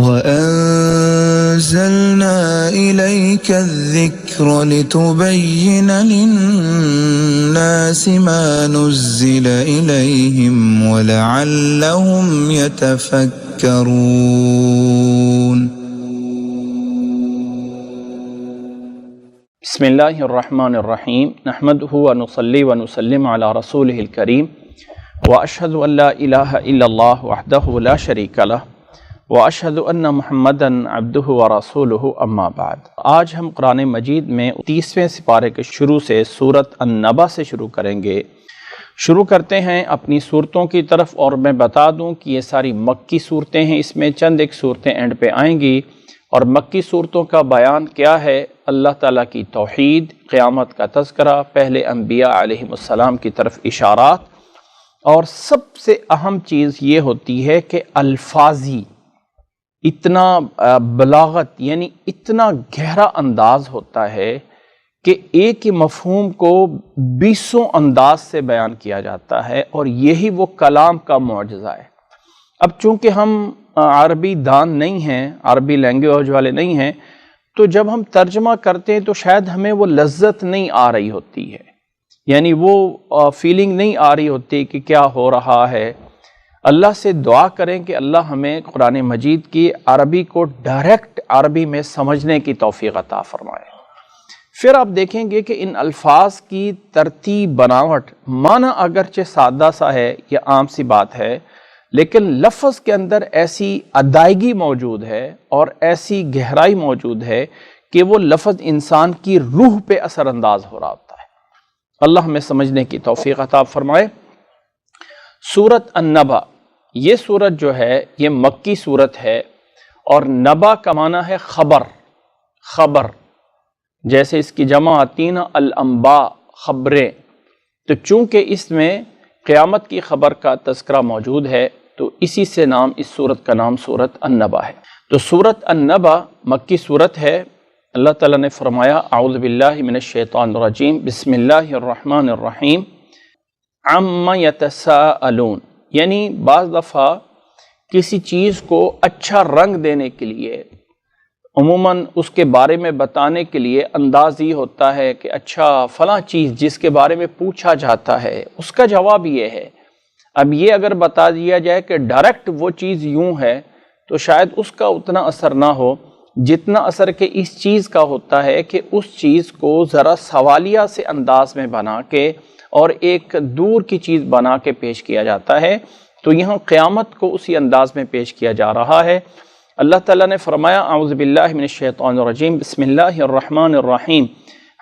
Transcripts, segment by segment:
وَأَنزَلْنَا إِلَيْكَ الذِّكْرَ لِتُبَيِّنَ لِلنَّاسِ مَا نُزِّلَ إِلَيْهِمْ وَلَعَلَّهُمْ يَتَفَكَّرُونَ۔ بسم اللہ الرحمن الرحیم، نحمدہ ونصلی ونسلم علی رسولہ الکریم، واشہد ان لا الہ الا اللہ وحدہ لا شریک لہ، واشہد ان محمدا عبدہ ورسولہ، اما بعد۔ آج ہم قرآن مجید میں 30ویں سپارے کے شروع سے سورۃ النبأ سے شروع کریں گے۔ شروع کرتے ہیں اپنی صورتوں کی طرف، اور میں بتا دوں کہ یہ ساری مکی صورتیں ہیں، اس میں چند ایک صورتیں اینڈ پہ آئیں گی۔ اور مکی صورتوں کا بیان کیا ہے؟ اللہ تعالیٰ کی توحید، قیامت کا تذکرہ، پہلے انبیاء علیہ السلام کی طرف اشارات، اور سب سے اہم چیز یہ ہوتی ہے کہ الفاظی اتنا بلاغت، یعنی اتنا گہرا انداز ہوتا ہے کہ ایک ہی مفہوم کو 20 انداز سے بیان کیا جاتا ہے، اور یہی وہ کلام کا معجزہ ہے۔ اب چونکہ ہم عربی دان نہیں ہیں، عربی لینگویج والے نہیں ہیں، تو جب ہم ترجمہ کرتے ہیں تو شاید ہمیں وہ لذت نہیں آ رہی ہوتی ہے، یعنی وہ فیلنگ نہیں آ رہی ہوتی کہ کیا ہو رہا ہے۔ اللہ سے دعا کریں کہ اللہ ہمیں قرآن مجید کی عربی کو ڈائریکٹ عربی میں سمجھنے کی توفیق عطا فرمائے۔ پھر آپ دیکھیں گے کہ ان الفاظ کی ترتیب، بناوٹ، معنی اگرچہ سادہ سا ہے، یہ عام سی بات ہے، لیکن لفظ کے اندر ایسی ادائیگی موجود ہے اور ایسی گہرائی موجود ہے کہ وہ لفظ انسان کی روح پہ اثر انداز ہو رہا ہوتا ہے۔ اللہ ہمیں سمجھنے کی توفیق عطا فرمائے۔ سورۃ النبأ، یہ سورت جو ہے یہ مکی سورت ہے، اور نبا کا معنی ہے خبر، خبر، جیسے اس کی جمع آتی نا الانباء، خبریں، تو چونکہ اس میں قیامت کی خبر کا تذکرہ موجود ہے تو اسی سے نام اس سورت کا نام سورۃ النبأ ہے۔ تو سورۃ النبأ مکی سورت ہے۔ اللہ تعالیٰ نے فرمایا اعوذ باللہ من الشیطان الرجیم، بسم اللہ الرحمن الرحیم، عما یتساءلون، یعنی بعض دفعہ کسی چیز کو اچھا رنگ دینے کے لیے، عموماً اس کے بارے میں بتانے کے لیے انداز یہ ہوتا ہے کہ اچھا فلاں چیز جس کے بارے میں پوچھا جاتا ہے اس کا جواب یہ ہے۔ اب یہ اگر بتا دیا جائے کہ ڈائریکٹ وہ چیز یوں ہے تو شاید اس کا اتنا اثر نہ ہو جتنا اثر کہ اس چیز کا ہوتا ہے کہ اس چیز کو ذرا سوالیہ سے انداز میں بنا کے اور ایک دور کی چیز بنا کے پیش کیا جاتا ہے۔ تو یہاں قیامت کو اسی انداز میں پیش کیا جا رہا ہے۔ اللہ تعالیٰ نے فرمایا اعوذ باللہ من الشیطان الرجیم، بسم اللہ الرحمن الرحیم،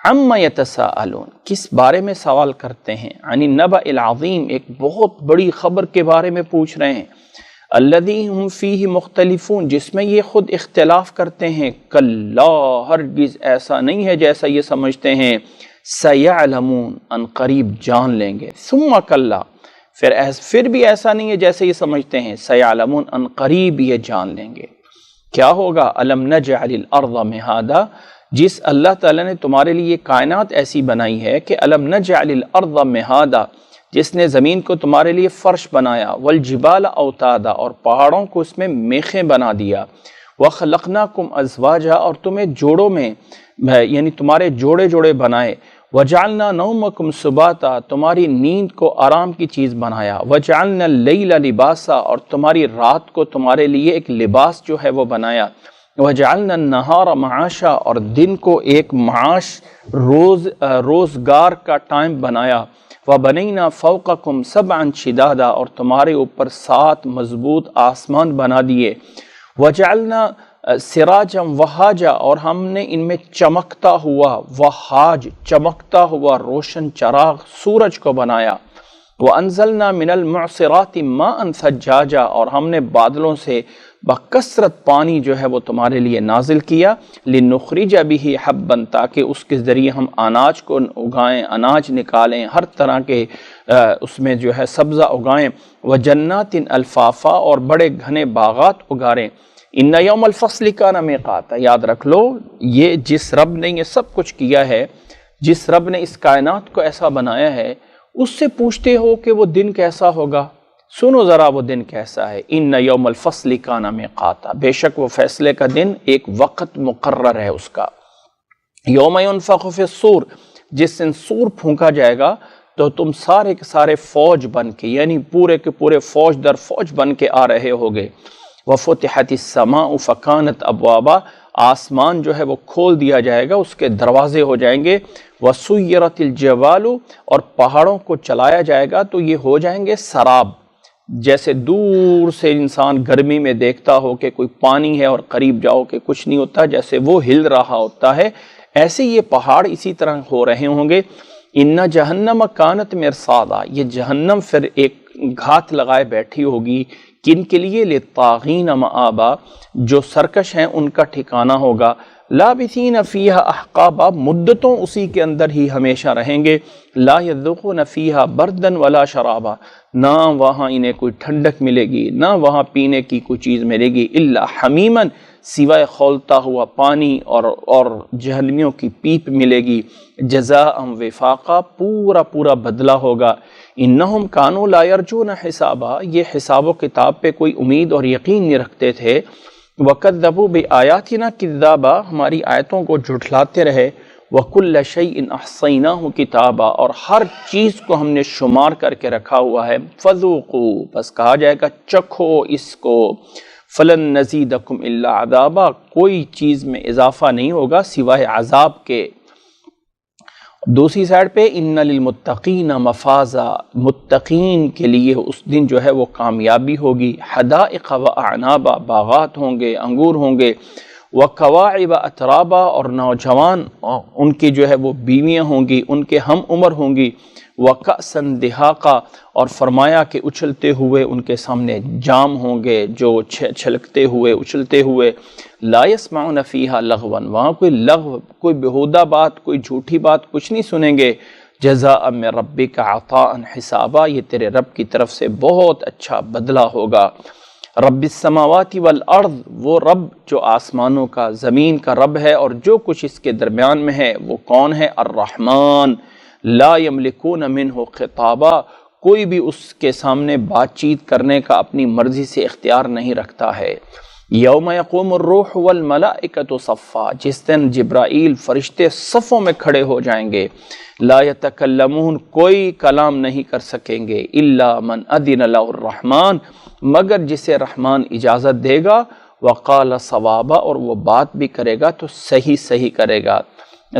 عما یتساءلون، کس بارے میں سوال کرتے ہیں؟ عن النبأ العظیم، ایک بہت بڑی خبر کے بارے میں پوچھ رہے ہیں، الذی ہم فیہ مختلفون، جس میں یہ خود اختلاف کرتے ہیں، کلا، ہرگز ایسا نہیں ہے جیسا یہ سمجھتے ہیں، سیعلمون، ان قریب جان لیں گے، ثم کلا، پھر بھی ایسا نہیں ہے جیسے یہ سمجھتے ہیں، سیعلمون، ان قریب یہ جان لیں گے۔ کیا ہوگا؟ الم نجعل الارض مہادا، جس اللہ تعالیٰ نے تمہارے لیے کائنات ایسی بنائی ہے کہ الم نجعل الارض مہادا، جس نے زمین کو تمہارے لیے فرش بنایا، والجبال اوتادا، اور پہاڑوں کو اس میں میخیں بنا دیا، وخلقناکم ازواجا، اور تمہیں جوڑوں میں یعنی تمہارے جوڑے جوڑے بنائے، وجعلنا نومکم سباتا، تمہاری نیند کو آرام کی چیز بنایا، وجعلنا اللیل لباسا، اور تمہاری رات کو تمہارے لیے ایک لباس جو ہے وہ بنایا، وجعلنا النہار معاشا، اور دن کو ایک معاش روزگار کا ٹائم بنایا، وبنینا فوقکم سبعا شدادا، اور تمہارے اوپر 7 مضبوط آسمان بنا دیے، وجعلنا سراجا وہاجا، اور ہم نے ان میں چمکتا ہوا، وہاج چمکتا ہوا روشن چراغ سورج کو بنایا، وانزلنا من المعصرات ماء ثجاجا، اور ہم نے بادلوں سے بکثرت پانی جو ہے وہ تمہارے لیے نازل کیا، لنخرج به حبا، تاکہ اس کے ذریعے ہم اناج کو اگائیں، اناج نکالیں، ہر طرح کے اس میں جو ہے سبزہ اگائیں، وجنات الفافا، اور بڑے گھنے باغات اگاریں، ان یوم الفصل کان میقاتا، یاد رکھ لو یہ جس رب نے یہ سب کچھ کیا ہے، جس رب نے اس کائنات کو ایسا بنایا ہے، اس سے پوچھتے ہو کہ وہ دن کیسا ہوگا، سنو ذرا وہ دن کیسا ہے، ان یوم الفصل کان میقاتا، بے شک وہ فیصلے کا دن ایک وقت مقرر ہے اس کا۔ یوم ینفخ فی الصور، جس دن سور پھونکا جائے گا تو تم سارے کے سارے فوج بن کے، یعنی پورے کے پورے فوج در فوج بن کے آ رہے ہوگے۔ وفتحت السماء فکانت ابوابا، آسمان جو ہے وہ کھول دیا جائے گا، اس کے دروازے ہو جائیں گے۔ وسیرت الجبال، اور پہاڑوں کو چلایا جائے گا تو یہ ہو جائیں گے سراب، جیسے دور سے انسان گرمی میں دیکھتا ہو کہ کوئی پانی ہے اور قریب جاؤ کہ کچھ نہیں ہوتا، جیسے وہ ہل رہا ہوتا ہے، ایسے یہ پہاڑ اسی طرح ہو رہے ہوں گے۔ ان جہنم کانت مرصادا، یہ جہنم پھر ایک گھات لگائے بیٹھی ہوگی، کن کے لیے؟ للطاغین مآبا، جو سرکش ہیں ان کا ٹھکانہ ہوگا۔ لابثین فیہا احقابا، مدتوں اسی کے اندر ہی ہمیشہ رہیں گے۔ لا یذوقون فیہا بردا ولا شرابا، نہ وہاں انہیں کوئی ٹھنڈک ملے گی، نہ وہاں پینے کی کوئی چیز ملے گی۔ الا حمیما، سوائے کھولتا ہوا پانی اور جہنمیوں کی پیپ ملے گی۔ جزاء وفاقا، پورا پورا بدلہ ہوگا۔ انہم کانوا لا یرجون حسابا، یہ حساب و کتاب پہ کوئی امید اور یقین نہیں رکھتے تھے۔ وَكَذَّبُوا بِآيَاتِنَا كِذَّابًا، ہماری آیتوں کو جھٹلاتے رہے۔ وَكُلَّ شَيْءٍ أَحْصَيْنَاهُ كِتَابًا، اور ہر چیز کو ہم نے شمار کر کے رکھا ہوا ہے۔ فَذُوقُوا، بس کہا جائے گا چکھو اس کو۔ فَلَن نَّزِيدَكُمْ إِلَّا عَذَابًا، کوئی چیز میں اضافہ نہیں ہوگا سوائے عذاب کے۔ دوسری سائڈ پہ ان للمتقین مفازا، متقین کے لیے اس دن جو ہے وہ کامیابی ہوگی۔ حدائق و اعنابا، باغات ہوں گے، انگور ہوں گے۔ وکواعب اترابا، اور نوجوان ان کی جو ہے وہ بیویاں ہوں گی، ان کے ہم عمر ہوں گی۔ وکأسا دہاقا، اور فرمایا کہ اچھلتے ہوئے ان کے سامنے جام ہوں گے جو چھلکتے ہوئے اچھلتے ہوئے۔ لا یسمعون فیہا لغوا، وہاں کوئی لغو، کوئی بیہودہ بات، کوئی جھوٹی بات کچھ نہیں سنیں گے۔ جزاء من ربک عطاء حسابا، یہ تیرے رب کی طرف سے بہت اچھا بدلہ ہوگا۔ رب السماوات والارض، وہ رب جو آسمانوں کا زمین کا رب ہے اور جو کچھ اس کے درمیان میں ہے، وہ کون ہے؟ الرحمن، لا یملکون منہ خطابا، کوئی بھی اس کے سامنے بات چیت کرنے کا اپنی مرضی سے اختیار نہیں رکھتا ہے۔ یوم یقوم الروح والملائکۃ صفا، جس دن جبرائیل فرشتے صفوں میں کھڑے ہو جائیں گے۔ لا یتکلمون، کوئی کلام نہیں کر سکیں گے۔ الا من اذن له الرحمن، مگر جسے رحمان اجازت دے گا۔ وقال صوابا، اور وہ بات بھی کرے گا تو صحیح صحیح کرے گا۔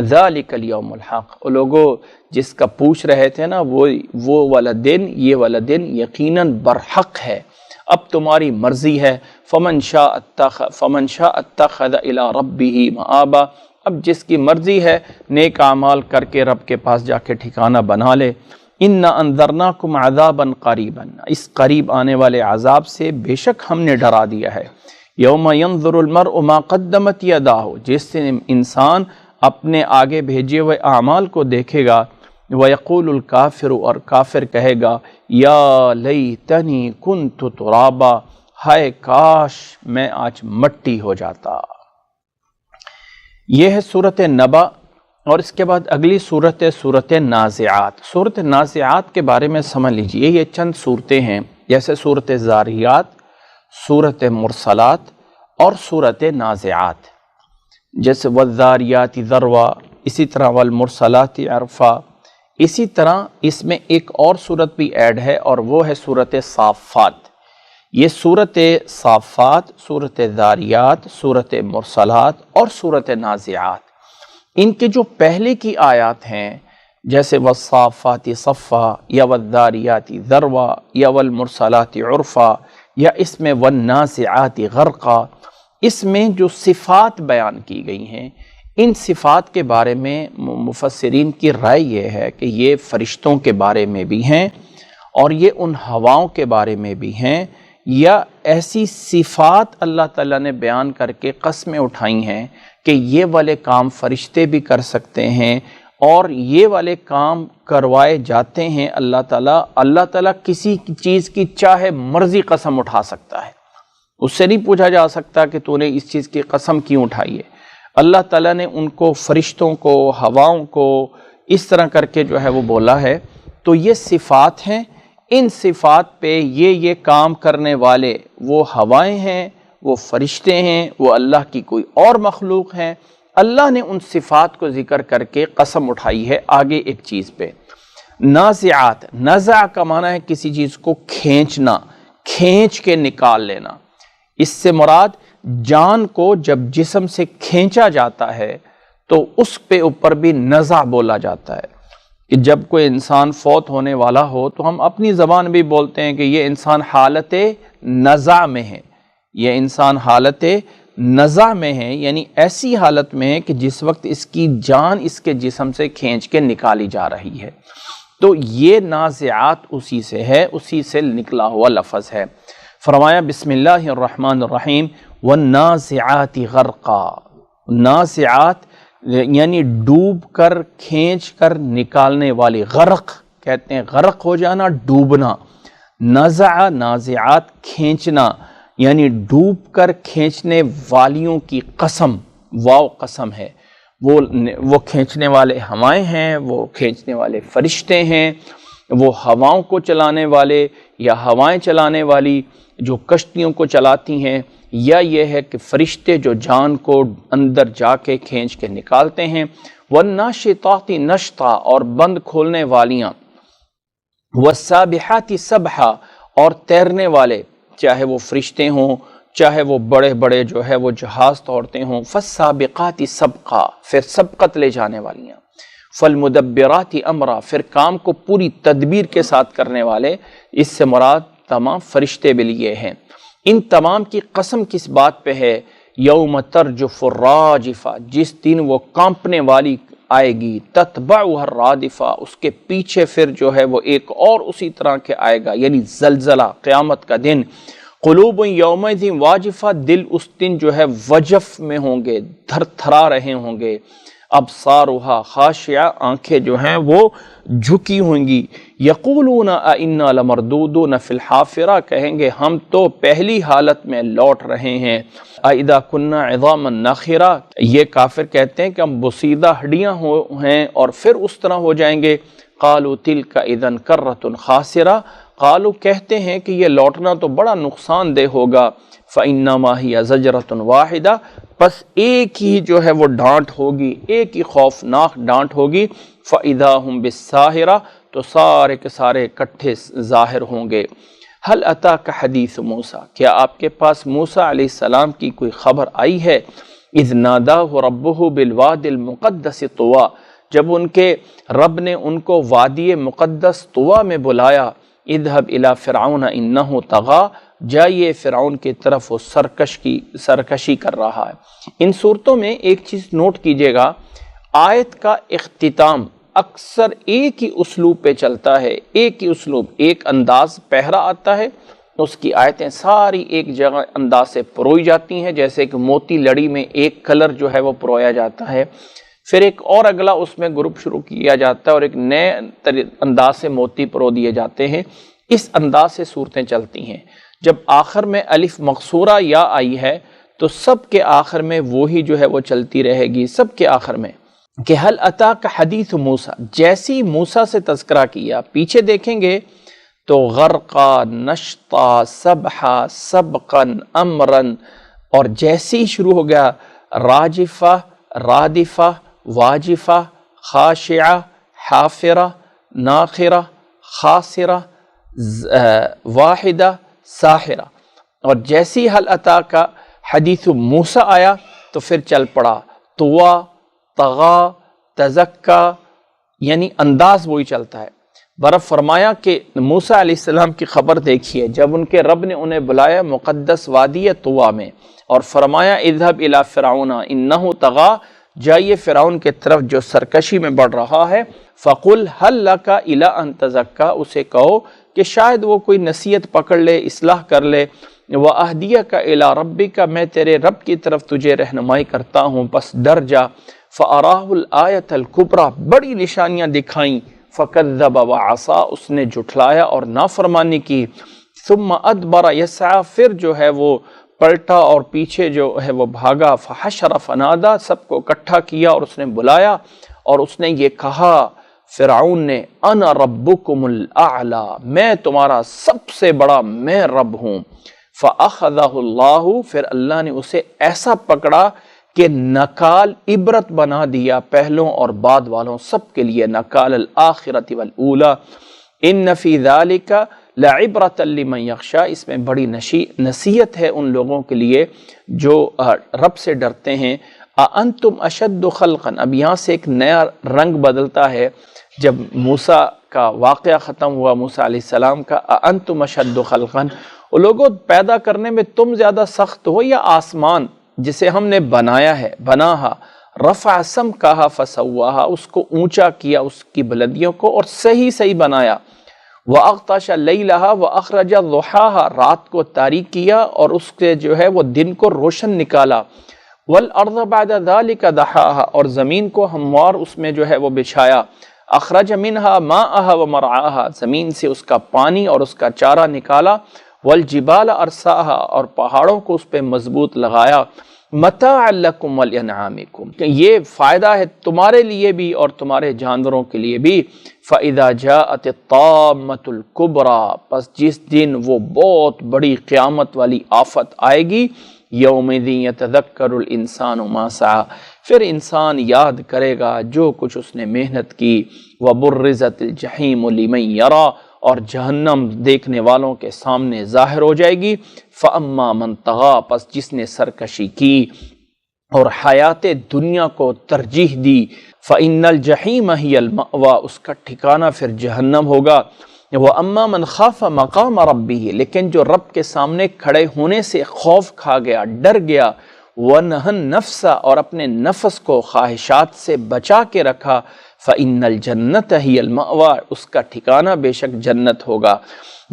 ذالک الیوم الحق، وہ لوگوں جس کا پوچھ رہے تھے نا، وہ والا دن، یہ والا دن یقیناً برحق ہے، اب تمہاری مرضی ہے۔ فمن شاء اتخذ الی ربہ مآبا، اب جس کی مرضی ہے نیک اعمال کر کے رب کے پاس جا کے ٹھکانہ بنا لے۔ انا انذرناکم عذابا قریبا، اس قریب آنے والے عذاب سے بے شک ہم نے ڈرا دیا ہے۔ یوم ینظر المرء ما قدمت یداہ، جس دن انسان اپنے آگے بھیجے ہوئے اعمال کو دیکھے گا۔ وَيَقُولُ الْكَافِرُ، اور کافر کہے گا یا لیتنی کنت ترابا، ہائے کاش میں آج مٹی ہو جاتا۔ یہ ہے سورۃ نبا، اور اس کے بعد اگلی سورت ہے سورۃ نازعات۔ سورۃ نازعات کے بارے میں سمجھ لیجئے، یہ چند صورتیں ہیں، جیسے سورۃ زاریات، سورۃ مرسلات اور سورۃ نازعات۔ جیسے والذاریات ذروا، اسی طرح والمرسلات عرفا، اسی طرح اس میں ایک اور سورت بھی ایڈ ہے اور وہ ہے سورت صافات۔ یہ سورت صافات، سورت ذاریات، سورت مرسلات اور سورت نازعات، ان کے جو پہلے کی آیات ہیں جیسے والصافات صفا یا والذاریات ذروا یا والمرسلات عرفا یا اس میں والنازعات غرقا، اس میں جو صفات بیان کی گئی ہیں، ان صفات کے بارے میں مفسرین کی رائے یہ ہے کہ یہ فرشتوں کے بارے میں بھی ہیں اور یہ ان ہواؤں کے بارے میں بھی ہیں، یا ایسی صفات اللہ تعالیٰ نے بیان کر کے قسمیں اٹھائی ہیں کہ یہ والے کام فرشتے بھی کر سکتے ہیں اور یہ والے کام کروائے جاتے ہیں اللہ تعالیٰ کسی چیز کی چاہے مرضی قسم اٹھا سکتا ہے، اس سے نہیں پوچھا جا سکتا کہ تو نے اس چیز کی قسم کیوں اٹھائی ہے۔ اللہ تعالیٰ نے ان کو، فرشتوں کو، ہواؤں کو اس طرح کر کے جو ہے وہ بولا ہے۔ تو یہ صفات ہیں، ان صفات پہ یہ کام کرنے والے وہ ہوائیں ہیں، وہ فرشتے ہیں، وہ اللہ کی کوئی اور مخلوق ہیں۔ اللہ نے ان صفات کو ذکر کر کے قسم اٹھائی ہے آگے ایک چیز پہ۔ نازعات، نزع کا معنی ہے کسی چیز کو کھینچنا، کھینچ کے نکال لینا۔ اس سے مراد جان کو جب جسم سے کھینچا جاتا ہے تو اس پہ اوپر بھی نزع بولا جاتا ہے کہ جب کوئی انسان فوت ہونے والا ہو تو ہم اپنی زبان بھی بولتے ہیں کہ یہ انسان حالت نزع میں ہے، یہ انسان حالت نزع میں ہے، یعنی ایسی حالت میں ہے کہ جس وقت اس کی جان اس کے جسم سے کھینچ کے نکالی جا رہی ہے۔ تو یہ نازعات اسی سے ہے، اسی سے نکلا ہوا لفظ ہے۔ فرمایا بسم اللہ الرحمن الرحیم والنازعات غرقا، نازعات یعنی ڈوب کر کھینچ کر نکالنے والی، غرق کہتے ہیں، غرق ہو جانا، ڈوبنا۔ نزع، نازعات کھینچنا، یعنی ڈوب کر کھینچنے والیوں کی قسم، واو قسم ہے، وہ کھینچنے والے ہوائیں ہیں، وہ کھینچنے والے فرشتے ہیں، وہ ہواؤں کو چلانے والے یا ہوائیں چلانے والی جو کشتیوں کو چلاتی ہیں، یا یہ ہے کہ فرشتے جو جان کو اندر جا کے کھینچ کے نکالتے ہیں۔ والناشطات نشطا، اور بند کھولنے والیاں۔ والسابحات سبحا، اور تیرنے والے، چاہے وہ فرشتے ہوں، چاہے وہ بڑے بڑے جو ہے وہ جہاز توڑتے ہوں۔ فالسابقات سبقا، پھر سبقت لے جانے والیاں۔ فالمدبرات امرا، پھر کام کو پوری تدبیر کے ساتھ کرنے والے، اس سے مراد تمام فرشتے بھی لیے ہیں۔ ان تمام کی قسم کس بات پہ ہے؟ یوم ترجف الراجفہ، جس دن وہ کانپنے والی آئے گی، تتبعها الرادفہ، اس کے پیچھے پھر جو ہے وہ ایک اور اسی طرح کے آئے گا، یعنی زلزلہ، قیامت کا دن۔ قلوب یومئذ واجفہ، دل اس دن جو ہے وجف میں ہوں گے، تھر تھرا رہے ہوں گے۔ ابصارها خاشعہ، آنکھیں جو ہیں وہ جھکی ہوں گی۔ یقولون انا لمردودون فی الحافرہ، کہیں گے ہم تو پہلی حالت میں لوٹ رہے ہیں۔ اذا کنا عظاما نخرہ، یہ کافر کہتے ہیں کہ ہم بوسیدہ ہڈیاں ہیں اور پھر اس طرح ہو جائیں گے۔ قالوا تلک اذا کرۃ خاسرہ، قالوا کہتے ہیں کہ یہ لوٹنا تو بڑا نقصان دہ ہوگا۔ فإنما هي زجرۃ واحدہ، بس ایک ہی جو ہے وہ ڈانٹ ہوگی، ایک ہی خوفناک ڈانٹ ہوگی۔ فإذا هم بالساہرہ، تو سارے کے سارے اکٹھے ظاہر ہوں گے۔ هل اتاک حدیث موسیٰ، کیا آپ کے پاس موسیٰ علیہ السلام کی کوئی خبر آئی ہے؟ اذ ناداہ ربہ بالوادی المقدس طویٰ، جب ان کے رب نے ان کو وادی مقدس طویٰ میں بلایا۔ اذهب الى فرعون انہ طغیٰ، جائیے فرعون کی طرف، وہ سرکشی کر رہا ہے۔ ان صورتوں میں ایک چیز نوٹ کیجئے گا، آیت کا اختتام اکثر ایک ہی اسلوب پہ چلتا ہے، ایک ہی اسلوب، ایک انداز پہرا آتا ہے، اس کی آیتیں ساری ایک جگہ انداز سے پروئی جاتی ہیں، جیسے کہ موتی لڑی میں ایک کلر جو ہے وہ پرویا جاتا ہے، پھر ایک اور اگلا اس میں گروپ شروع کیا جاتا ہے اور ایک نئے انداز سے موتی پرو دیے جاتے ہیں۔ اس انداز سے صورتیں چلتی ہیں۔ جب آخر میں الف مقصورہ یا آئی ہے تو سب کے آخر میں وہی جو ہے وہ چلتی رہے گی، سب کے آخر میں کہ حل اتاک حدیث موسیٰ، جیسی موسیٰ سے تذکرہ کیا، پیچھے دیکھیں گے تو غرقا، نشطا، سبحا، سبقن، امرن، اور جیسی شروع ہو گیا راجفہ، رادفہ، واجفہ، خاشعہ، حافرہ، ناخرہ، خاسرہ، واحدہ، ساحرہ، اور جیسی حل عطا کا حدیث موسیٰ آیا تو پھر چل پڑا طویٰ، طغیٰ، تزکا، یعنی انداز وہی چلتا ہے۔ برف فرمایا کہ موسیٰ علیہ السلام کی خبر دیکھیے، جب ان کے رب نے انہیں بلایا مقدس وادی طویٰ میں اور فرمایا اذهب الى فرعون انہ طغیٰ، جائیے فرعون کے طرف جو سرکشی میں بڑھ رہا ہے۔ فقل هل لک الی ان تزکا، اسے کہو کہ شاید وہ کوئی نصیحت پکڑ لے، اصلاح کر لے۔ وَأَهْدِيَكَ إِلَىٰ رَبِّكَ، میں تیرے رب کی طرف تجھے رہنمائی کرتا ہوں، پس ڈر جا۔ فَأَرَاهُ الْآيَةَ الْكُبْرَى، بڑی نشانیاں دکھائیں۔ فَكَذَّبَ وَعَصَىٰ، اس نے جھٹلایا اور نافرمانی کی۔ ثُمَّ أَدْبَرَ يَسْعَىٰ، پھر جو ہے وہ پلٹا اور پیچھے جو ہے وہ بھاگا۔ فَحَشَرَ فَنَادَىٰ، سب کو اکٹھا کیا اور اس نے بلایا اور اس نے یہ کہا۔ فرعون نے انا ربکم الاعلی، میں تمہارا سب سے بڑا میں رب ہوں۔ فاخذہ اللہ، پھر اللہ نے اسے ایسا پکڑا کہ نکال عبرت بنا دیا پہلوں اور بعد والوں سب کے لیے، نکال الآخرۃ والاولی، ان فی ذلک لعبرۃ لمن یخشی، اس میں بڑی نصیحت ہے ان لوگوں کے لیے جو رب سے ڈرتے ہیں۔ اانتم اشد خلقا، اب یہاں سے ایک نیا رنگ بدلتا ہے جب موسیٰ کا واقعہ ختم ہوا، موسیٰ علیہ السلام کا، اانتم اشد خلقا، وہ لوگوں پیدا کرنے میں تم زیادہ سخت ہو یا آسمان جسے ہم نے بنایا ہے، بناہا، رفع سمکہا فسواہا، اس کو اونچا کیا، اس کی بلندیوں کو اور صحیح بنایا، وَأَغْطَشَ لَيْلَهَا وَأَخْرَجَ ضُحَاهَا، رات کو تاریک کیا اور اس کے جو ہے وہ دن کو روشن نکالا، وَالْأَرْضَ بَعْدَ ذَلِكَ دَحَاهَا، اور زمین کو ہموار اس میں جو ہے وہ بچھایا، أَخْرَجَ مِنْهَا مَاءَهَا وَمَرْعَاهَا، زمین سے اس کا پانی اور اس کا چارہ نکالا، وَالْجِبَالَ أَرْسَاهَا، اور پہاڑوں کو اس پہ مضبوط لگایا، مَتَاعًا لَكُمْ وَلِأَنْعَامِكُمْ، کہ یہ فائدہ ہے تمہارے لیے بھی اور تمہارے جانوروں کے لیے بھی۔ فَإِذَا جَاءَتِ الطَّامَّةُ الْكُبْرَى، پس جس دن وہ بہت بڑی قیامت والی آفت آئے گی، يَوْمِذٍ يَتَذَكَّرُ الْإِنسَانُ مَا سَعَى، پھر انسان یاد کرے گا جو کچھ اس نے محنت کی، وَبُرِّزَتِ الْجَحِيمُ لِمَنْ يَرَى، اور جہنم دیکھنے والوں کے سامنے ظاہر ہو جائے گی، فَأَمَّا مَنْ طَغَى، پس جس نے سرکشی کی اور حیات دنیا کو ترجیح دی، فَإِنَّ الْجَحِيمَ هِيَ الْمَأْوَى، اس کا ٹھکانہ پھر جہنم ہوگا، وَأَمَّا مَنْ خَافَ مَقَامَ رَبِّهِ، لیکن جو رب کے سامنے کھڑے ہونے سے خوف کھا گیا، ڈر گیا، وَنَهَى النَّفْسَ، اور اپنے نفس کو خواہشات سے بچا کے رکھا، فَإِنَّ الْجَنَّةَ هِيَ الْمَأْوَى، اس کا ٹھکانہ بے شک جنت ہوگا۔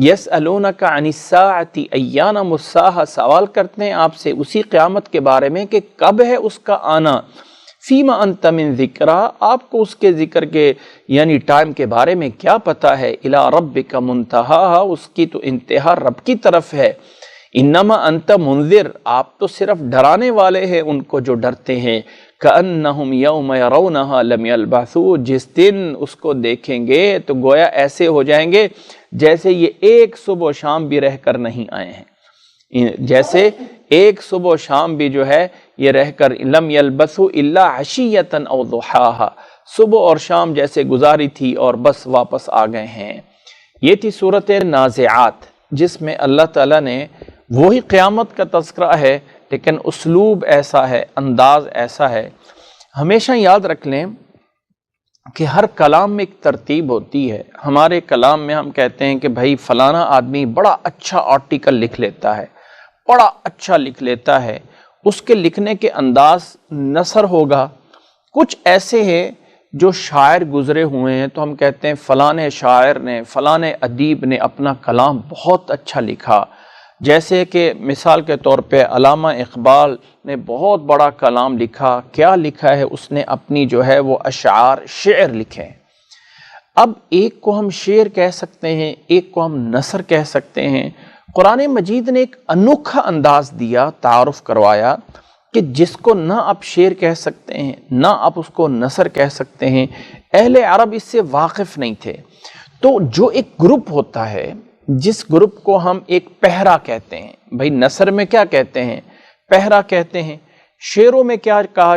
يَسْأَلُونَكَ عَنِ السَّاعَةِ أَيَّانَ مُرْسَاهَا، سوال کرتے ہیں آپ سے اسی قیامت کے بارے میں کہ کب ہے اس کا آنا، فِيمَ أَنْتَ مِنْ ذِكْرَا، آپ کو اس کے ذکر کے یعنی ٹائم کے بارے میں کیا پتہ ہے، إِلَىٰ رَبِّكَ مُنْتَهَاهَا، اس کی تو انتہا رب کی طرف ہے، انما انت منذر، آپ تو صرف ڈرانے والے ہیں ان کو جو ڈرتے ہیں، کأنہم یوم یرونہا لم یلبثوا، جس دن اس کو دیکھیں گے تو گویا ایسے ہو جائیں گے جیسے یہ ایک صبح و شام بھی رہ کر نہیں آئے ہیں، جیسے ایک صبح و شام بھی جو ہے یہ رہ کر، لم یلبثوا الا عشیۃ او ضحاہا، صبح اور شام جیسے گزاری تھی اور بس واپس آ گئے ہیں۔ یہ تھی سورۃ نازعات، جس میں اللہ تعالیٰ نے وہی قیامت کا تذکرہ ہے لیکن اسلوب ایسا ہے، انداز ایسا ہے۔ ہمیشہ یاد رکھ لیں کہ ہر کلام میں ایک ترتیب ہوتی ہے۔ ہمارے کلام میں ہم کہتے ہیں کہ بھائی فلانا آدمی بڑا اچھا آرٹیکل لکھ لیتا ہے، بڑا اچھا لکھ لیتا ہے، اس کے لکھنے کے انداز نثر ہوگا۔ کچھ ایسے ہیں جو شاعر گزرے ہوئے ہیں تو ہم کہتے ہیں فلانے شاعر نے، فلانے ادیب نے اپنا کلام بہت اچھا لکھا، جیسے کہ مثال کے طور پہ علامہ اقبال نے بہت بڑا کلام لکھا۔ کیا لکھا ہے اس نے؟ اپنی جو ہے وہ اشعار، شعر لکھے۔ اب ایک کو ہم شعر کہہ سکتے ہیں، ایک کو ہم نثر کہہ سکتے ہیں۔ قرآن مجید نے ایک انوکھا انداز دیا، تعارف کروایا کہ جس کو نہ آپ شعر کہہ سکتے ہیں نہ آپ اس کو نثر کہہ سکتے ہیں، اہل عرب اس سے واقف نہیں تھے۔ تو جو ایک گروپ ہوتا ہے، جس گروپ کو ہم ایک پہرا کہتے ہیں، بھائی نثر میں کیا کہتے ہیں؟ پہرا کہتے ہیں۔ شعروں میں کیا کہا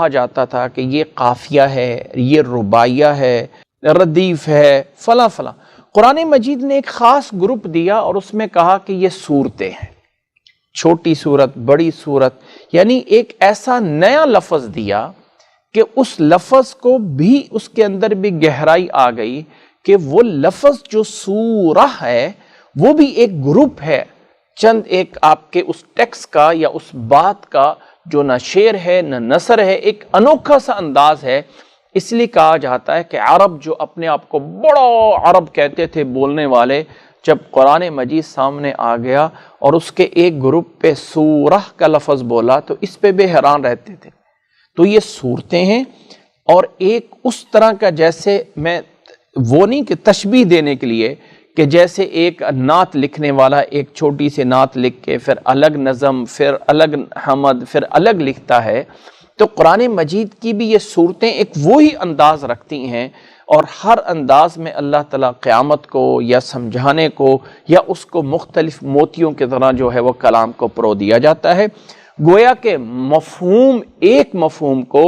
جاتا تھا کہ یہ قافیہ ہے، یہ رباعیہ ہے، ردیف ہے، فلاں فلاں۔ قرآن مجید نے ایک خاص گروپ دیا اور اس میں کہا کہ یہ صورتیں ہیں، چھوٹی صورت، بڑی صورت، یعنی ایک ایسا نیا لفظ دیا کہ اس لفظ کو بھی، اس کے اندر بھی گہرائی آ گئی کہ وہ لفظ جو سورہ ہے وہ بھی ایک گروپ ہے، چند ایک آپ کے اس ٹیکسٹ کا یا اس بات کا جو نہ شعر ہے نہ نثر ہے، ایک انوکھا سا انداز ہے۔ اس لیے کہا جاتا ہے کہ عرب جو اپنے آپ کو بڑا عرب کہتے تھے بولنے والے، جب قرآن مجید سامنے آ گیا اور اس کے ایک گروپ پہ سورہ کا لفظ بولا تو اس پہ بھی حیران رہتے تھے۔ تو یہ صورتیں ہیں، اور ایک اس طرح کا، جیسے میں وہ نہیں کہ تشبیہ دینے کے لیے کہ جیسے ایک نعت لکھنے والا ایک چھوٹی سی نعت لکھ کے پھر الگ نظم، پھر الگ حمد، پھر الگ لکھتا ہے، تو قرآن مجید کی بھی یہ صورتیں ایک وہی انداز رکھتی ہیں، اور ہر انداز میں اللہ تعالیٰ قیامت کو یا سمجھانے کو یا اس کو مختلف موتیوں کے طرح جو ہے وہ کلام کو پرو دیا جاتا ہے، گویا کہ مفہوم، ایک مفہوم کو،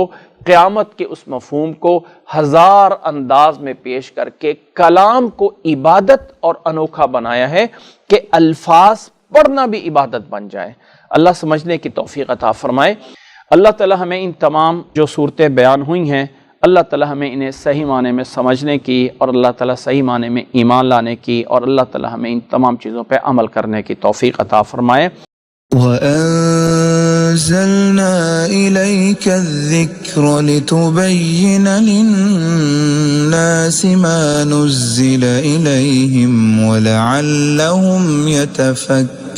قیامت کے اس مفہوم کو ہزار انداز میں پیش کر کے کلام کو عبادت اور انوکھا بنایا ہے کہ الفاظ پڑھنا بھی عبادت بن جائے۔ اللہ سمجھنے کی توفیق عطا فرمائے۔ اللہ تعالیٰ ہمیں ان تمام جو صورتیں بیان ہوئی ہیں، اللہ تعالیٰ ہمیں انہیں صحیح معنی میں سمجھنے کی، اور اللہ تعالیٰ صحیح معنی میں ایمان لانے کی، اور اللہ تعالیٰ ہمیں ان تمام چیزوں پہ عمل کرنے کی توفیق عطا فرمائے۔ وَأَنزَلْنَا إِلَيْكَ الذِّكْرَ لِتُبَيِّنَ لِلنَّاسِ مَا نُزِّلَ إِلَيْهِمْ وَلَعَلَّهُمْ يَتَفَكَّرُونَ۔